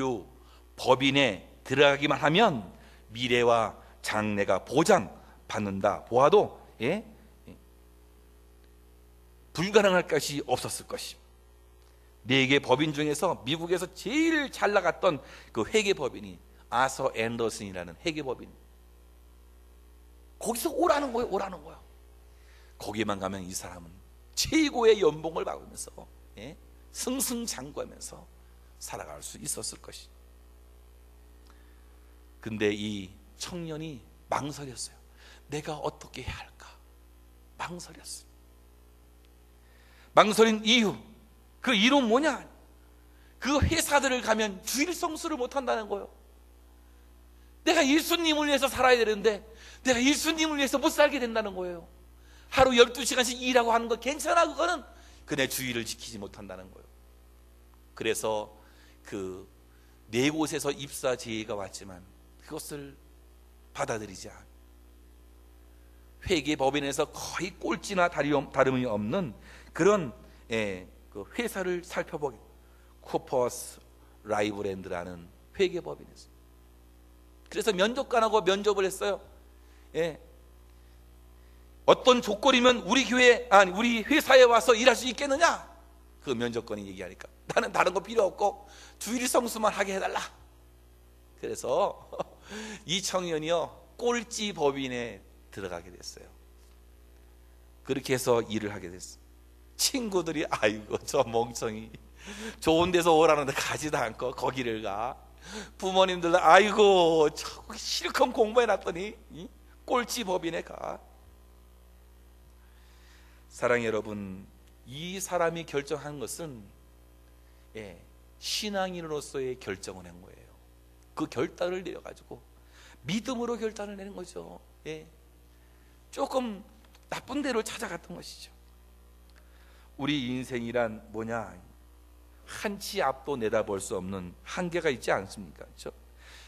인류 법인에 들어가기만 하면 미래와 장래가 보장받는다 보아도 불가능할 것이 없었을 것입니다. 4개 법인 중에서 미국에서 제일 잘 나갔던 그 회계법인이 아서 앤더슨이라는 회계법인. 거기서 오라는 거예요. 오라는 거예요. 거기만 가면 이 사람은 최고의 연봉을 받으면서 승승장구하면서 살아갈 수 있었을 것이. 근데 이 청년이 망설였어요. 내가 어떻게 해야 할까? 망설였어요. 망설인 이유, 그 이유는 뭐냐? 그 회사들을 가면 주일 성수를 못한다는 거예요. 내가 예수님을 위해서 살아야 되는데 내가 예수님을 위해서 못 살게 된다는 거예요. 하루 12시간씩 일하고 하는 거 괜찮아, 그거는. 그내 주의를 지키지 못한다는 거예요. 그래서 그 4곳에서 입사 제의가 왔지만 그것을 받아들이지 않아. 회계법인에서 거의 꼴찌나 다름이 없는 그런 그 회사를 살펴보게. 쿠퍼스 라이브랜드라는 회계법인에서. 그래서 면접관하고 면접을 했어요. 어떤 조건이면 우리 회사에 와서 일할 수 있겠느냐? 그 면접관이 얘기하니까 나는 다른 거 필요 없고 주일 성수만 하게 해달라. 그래서 이 청년이요 꼴찌 법인에 들어가게 됐어요. 그렇게 해서 일을 하게 됐어요. 친구들이 아이고 저 멍청이 좋은 데서 오라는데 가지도 않고 거기를 가. 부모님들도 아이고 저 실컷 공부해놨더니 꼴찌 법인에 가. 사랑의 여러분, 이 사람이 결정한 것은 신앙인으로서의 결정을 한 거예요. 그 결단을 내려가지고 믿음으로 결단을 내는 거죠. 조금 나쁜 데로 찾아갔던 것이죠. 우리 인생이란 뭐냐? 한치 앞도 내다볼 수 없는 한계가 있지 않습니까? 그렇죠?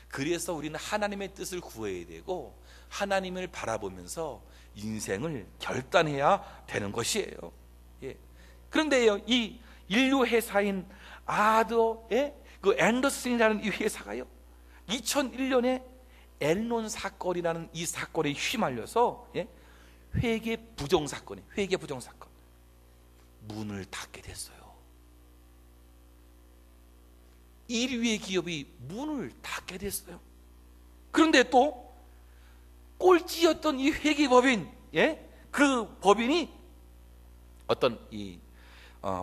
그래서 우리는 하나님의 뜻을 구해야 되고 하나님을 바라보면서 인생을 결단해야 되는 것이에요. 그런데요, 이 인류 회사인 그 앤더슨이라는 이 회사가요 2001년에 엔론 사건이라는 이 사건에 휘말려서 회계 부정 사건 문을 닫게 됐어요. 1위의 기업이 문을 닫게 됐어요. 그런데 또 꼴찌였던 이 회계법인, 그 법인이 어떤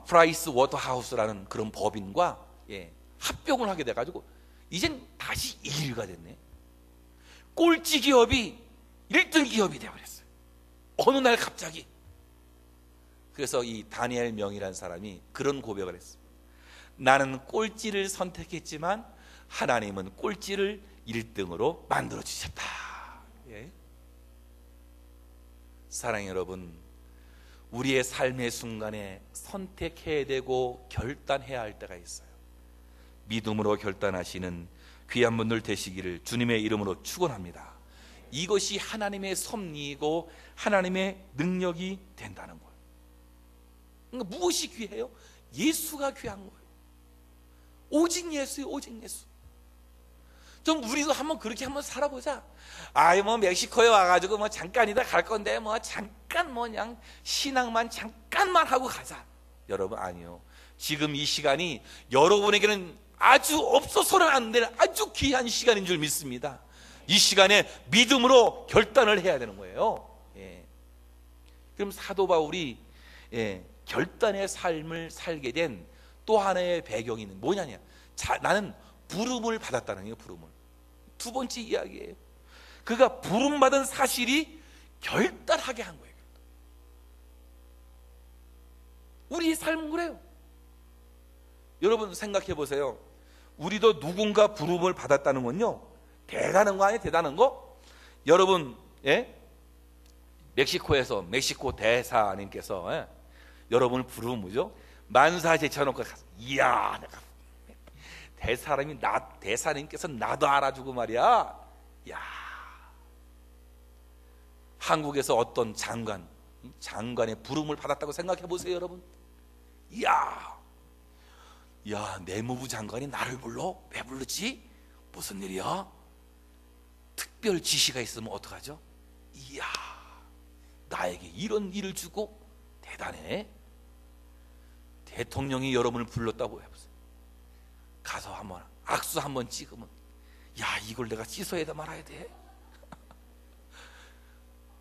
프라이스 워터하우스라는 그런 법인과 합병을 하게 돼가지고 이젠 다시 2위가 됐네. 꼴찌 기업이 1등 기업이 되어버렸어요. 어느 날 갑자기. 그래서 이 다니엘 명이라는 사람이 그런 고백을 했어요. 나는 꼴찌를 선택했지만 하나님은 꼴찌를 1등으로 만들어 주셨다. 사랑의 여러분, 우리의 삶의 순간에 선택해야 되고 결단해야 할 때가 있어요. 믿음으로 결단하시는 귀한 분들 되시기를 주님의 이름으로 축원합니다. 이것이 하나님의 섭리이고 하나님의 능력이 된다는 거예요. 그러니까 무엇이 귀해요? 예수가 귀한 거예요. 오직 예수예요. 오직 예수. 좀 우리도 한번 그렇게 한번 살아보자. 뭐 멕시코에 와가지고 뭐 잠깐이다 갈 건데 뭐 잠깐 그냥 신앙만 잠깐만 하고 가자. 여러분, 아니요. 지금 이 시간이 여러분에게는 아주 없어서는 안 되는 아주 귀한 시간인 줄 믿습니다. 이 시간에 믿음으로 결단을 해야 되는 거예요. 그럼 사도 바울이 결단의 삶을 살게 된 또 하나의 배경이 뭐냐냐? 나는 부름을 받았다는 거예요. 부름을. 두 번째 이야기예요. 그가 부름받은 사실이 결단하게 한 거예요. 우리의 삶은 그래요. 여러분 생각해 보세요. 우리도 누군가 부름을 받았다는 건요, 대단한 거 아니에요? 대단한 거? 여러분, 멕시코 대사님께서 여러분을 부르면 뭐죠? 만사 제쳐놓고 가서, 이야, 내가 대사님께서 나도 알아주고 말이야. 야, 한국에서 어떤 장관의 부름을 받았다고 생각해 보세요, 여러분. 이야, 야, 내무부 장관이 나를 불러? 왜 부르지? 무슨 일이야? 특별 지시가 있으면 어떡하죠? 이야, 나에게 이런 일을 주고? 대단해. 대통령이 여러분을 불렀다고 해보세요. 가서 한번 악수 한번 찍으면, 야, 이걸 내가 씻어야 돼 말아야 돼?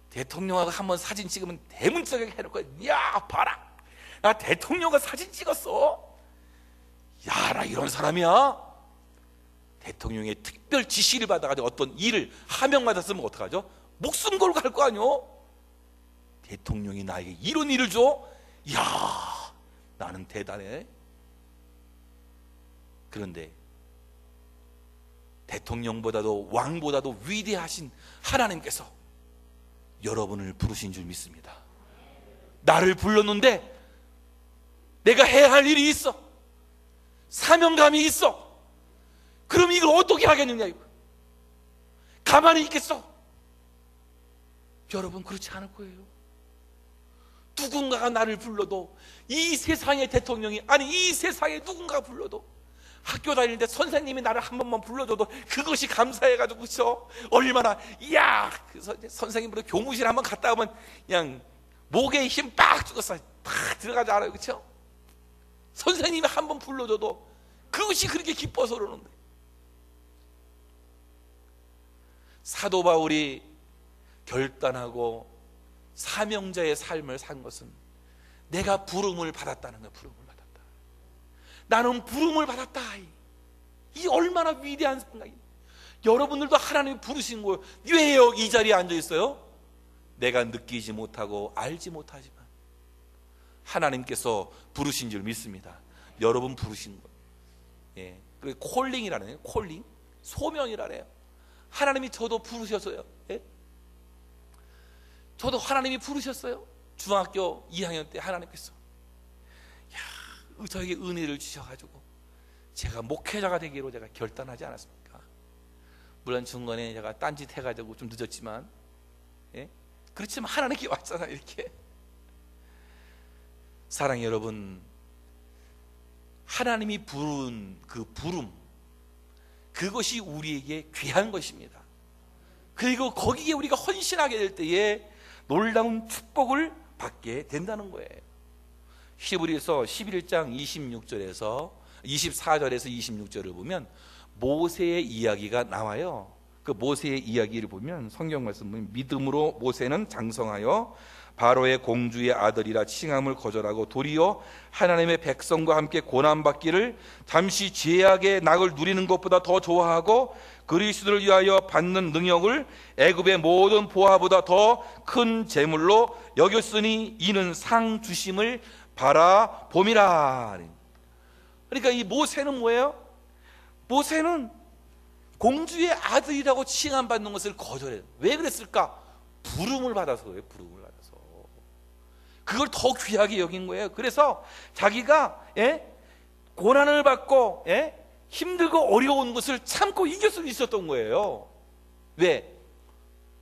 대통령하고 한번 사진 찍으면 대문짝하게 해놓고, 야, 봐라, 나 대통령과 사진 찍었어. 야, 나 이런 사람이야. 대통령의 특별 지시를 받아가지고 어떤 일을 하명받았으면 어떡하죠? 목숨 걸고 갈 거 아니요? 대통령이 나에게 이런 일을 줘? 야, 나는 대단해. 그런데 대통령보다도 왕보다도 위대하신 하나님께서 여러분을 부르신 줄 믿습니다. 나를 불렀는데 내가 해야 할 일이 있어. 사명감이 있어. 그럼 이걸 어떻게 하겠느냐, 이거. 가만히 있겠어? 여러분, 그렇지 않을 거예요. 누군가가 나를 불러도, 이 세상의 대통령이, 아니 이 세상에 누군가가 불러도, 학교 다닐 때 선생님이 나를 한 번만 불러줘도 그것이 감사해가지고, 그쵸? 얼마나, 이야, 그래서 선생님으로 교무실 한번 갔다 오면 그냥 목에 힘 빡 주고서 다 들어가지 않아요, 그쵸? 선생님이 한 번 불러줘도 그것이 그렇게 기뻐서 그러는데, 사도 바울이 결단하고 사명자의 삶을 산 것은 내가 부름을 받았다는 거예요. 부름을 받았다. 나는 부름을 받았다. 이 얼마나 위대한 생각이에요. 여러분들도 하나님이 부르신 거예요. 왜요? 이 자리에 앉아 있어요? 내가 느끼지 못하고 알지 못하지만 하나님께서 부르신 줄 믿습니다. 여러분 부르신 거예요. 예. 그리고 콜링이라네요. 콜링, 소명이라네요. 하나님이 저도 부르셨어요. 예? 저도 하나님이 부르셨어요. 중학교 2학년 때 하나님께서, 야, 저에게 은혜를 주셔가지고 제가 목회자가 되기로 제가 결단하지 않았습니까? 물론 중간에 제가 딴짓 해가지고 좀 늦었지만, 예? 그렇지만 하나님께 왔잖아요. 이렇게. 사랑해 여러분, 하나님이 부른 그 부름, 그것이 우리에게 귀한 것입니다. 그리고 거기에 우리가 헌신하게 될 때에 놀라운 축복을 받게 된다는 거예요. 히브리서 11장 26절에서 24절에서 26절을 보면 모세의 이야기가 나와요. 그 모세의 이야기를 보면 성경 말씀 보면, 믿음으로 모세는 장성하여 바로의 공주의 아들이라 칭함을 거절하고 도리어 하나님의 백성과 함께 고난받기를 잠시 죄악의 낙을 누리는 것보다 더 좋아하고 그리스도를 위하여 받는 능력을 애굽의 모든 보화보다 더 큰 재물로 여겼으니 이는 상 주심을 바라봄이라. 그러니까 이 모세는 뭐예요? 모세는 공주의 아들이라고 칭함받는 것을 거절해요. 왜 그랬을까? 부름을 받아서 그래요. 부름을 받아서. 그걸 더 귀하게 여긴 거예요. 그래서 자기가, 예? 고난을 받고, 예? 힘들고 어려운 것을 참고 이길 수 있었던 거예요. 왜?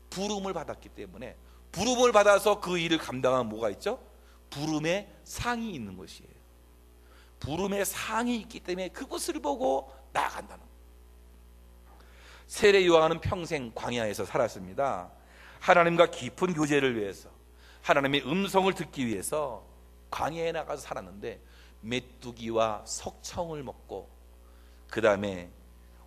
부름을 받았기 때문에. 부름을 받아서 그 일을 감당한 뭐가 있죠? 부름의 상이 있는 것이에요. 부름의 상이 있기 때문에 그것을 보고 나아간다는 거예요. 세례 요한은 평생 광야에서 살았습니다. 하나님과 깊은 교제를 위해서, 하나님의 음성을 듣기 위해서 광야에 나가서 살았는데, 메뚜기와 석청을 먹고, 그 다음에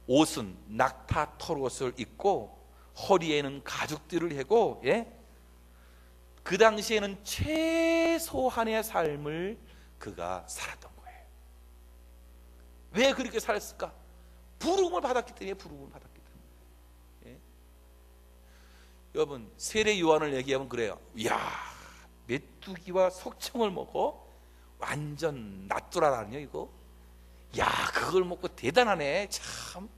옷은 낙타 털옷을 입고 허리에는 가죽들을 해고, 예? 그 당시에는 최소한의 삶을 그가 살았던 거예요. 왜 그렇게 살았을까? 부름을 받았기 때문에. 부름을 받았기 때문에. 예? 여러분, 세례 요한을 얘기하면 그래요. 이야, 메뚜기와 석청을 먹어? 완전 낫뚜라라뇨 이거? 야, 그걸 먹고 대단하네. 참,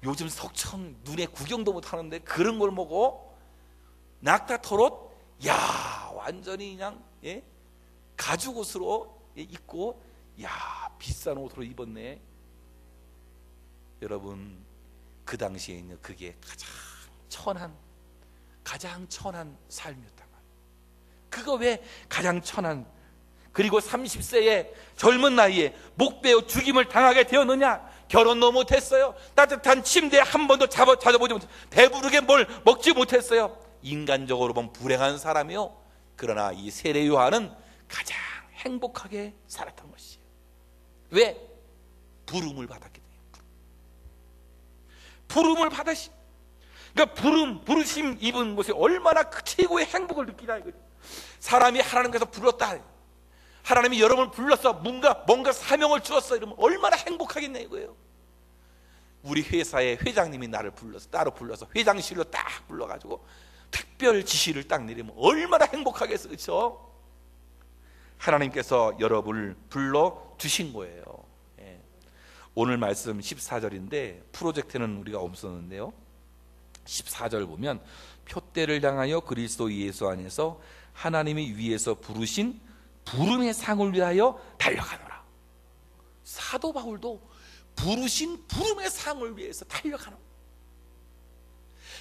요즘 석청 눈에 구경도 못하는데 그런 걸 먹어? 낙타 털옷? 야, 완전히 그냥, 예? 가죽 옷으로, 예, 입고, 야, 비싼 옷으로 입었네. 여러분, 그 당시에 있는 그게 가장 천한 삶이었단 말이에요. 그거 왜 가장 천한 그리고 30세의 젊은 나이에 목베어 죽임을 당하게 되었느냐? 결혼도 못했어요. 따뜻한 침대에 한 번도 찾아보지 못했어요. 배부르게 뭘 먹지 못했어요. 인간적으로 보면 불행한 사람이요. 그러나 이 세례 요한은 가장 행복하게 살았던 것이에요. 왜? 부름을 받았기 때문에. 부름을 받으시. 그러니까 부르심 입은 곳에 얼마나 최고의 행복을 느끼나 이거죠. 사람이 하나님께서 불렀다. 하나님이 여러분을 불렀어. 뭔가 사명을 주었어. 이러면 얼마나 행복하겠냐 이거예요. 우리 회사의 회장님이 나를 따로 불러서 회장실로 딱 불러가지고 특별 지시를 딱 내리면 얼마나 행복하겠어. 그렇죠? 하나님께서 여러분을 불러주신 거예요. 예. 오늘 말씀 14절인데 프로젝트는 우리가 없었는데요, 14절 보면 표대를 향하여 그리스도 예수 안에서 하나님이 위에서 부르신 부름의 상을 위하여 달려가노라. 사도 바울도 부르신 부름의 상을 위해서 달려가는.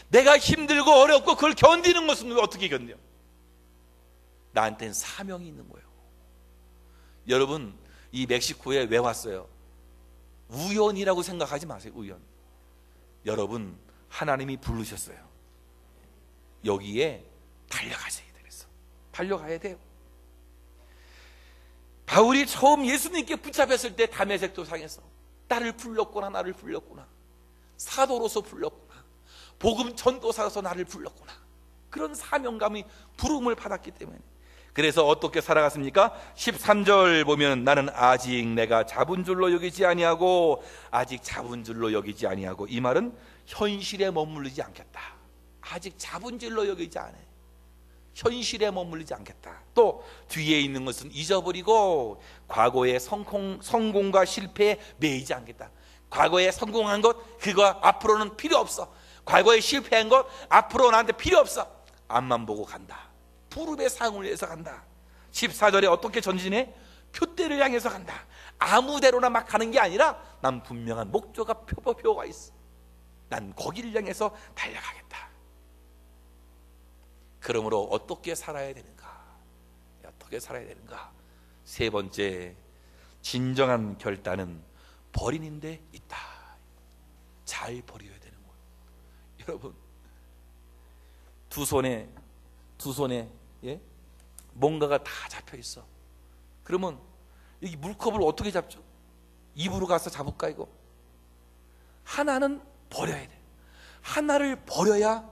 내가 힘들고 어렵고 그걸 견디는 것은 어떻게 견뎌? 나한테는 사명이 있는 거예요. 여러분, 이 멕시코에 왜 왔어요? 우연이라고 생각하지 마세요. 우연. 여러분, 하나님이 부르셨어요. 여기에 달려가셔야 돼요. 그래서 달려가야 돼요. 바울이 처음 예수님께 붙잡혔을 때 다메섹 도상에서 나를 불렀구나, 나를 불렀구나, 사도로서 불렀구나, 복음 전도사로서 나를 불렀구나, 그런 사명감이 부름을 받았기 때문에. 그래서 어떻게 살아갔습니까? 13절 보면 나는 아직 내가 잡은 줄로 여기지 아니하고, 아직 잡은 줄로 여기지 아니하고, 이 말은 현실에 머무르지 않겠다. 아직 잡은 줄로 여기지 않아요. 현실에 머물리지 않겠다. 또 뒤에 있는 것은 잊어버리고 과거의 성공과 실패에 매이지 않겠다. 과거에 성공한 것, 그거 앞으로는 필요 없어. 과거에 실패한 것 앞으로 나한테 필요 없어. 앞만 보고 간다. 부름의 상을 위해서 간다. 14절에 어떻게 전진해? 표대를 향해서 간다. 아무데로나 막 가는 게 아니라 난 분명한 목표가 있어. 난 거기를 향해서 달려가겠다. 그러므로 어떻게 살아야 되는가? 어떻게 살아야 되는가? 세 번째, 진정한 결단은 버리는 데 있다. 잘 버려야 되는 거예요. 여러분, 두 손에 예? 뭔가가 다 잡혀 있어. 그러면 이 물컵을 어떻게 잡죠? 입으로 가서 잡을까 이거? 하나는 버려야 돼. 하나를 버려야